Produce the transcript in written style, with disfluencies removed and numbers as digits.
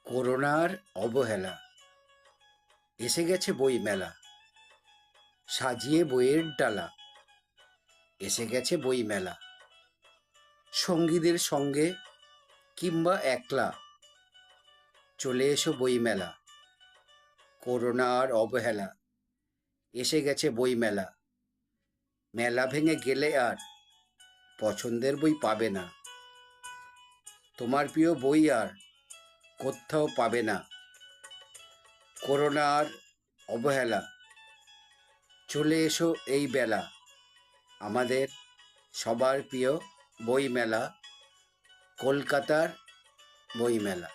করোনার অবহেলা, এসে গেছে বই মেলা, সাজিয়ে বইয়ের ডালা, এসে গেছে বই মেলা। সঙ্গীদের সঙ্গে কিংবা একলা চলে এসো বই মেলা। করোনার অবহেলা, এসে গেছে বই মেলা। মেলা ভেঙে গেলে আর পছন্দের বই পাবে না, তোমার প্রিয় বই আর কোথাও পাবে না। করোনার অবহেলা, চলে এসো এই বেলা, আমাদের সবার প্রিয় বই মেলা, কলকাতার বই মেলা।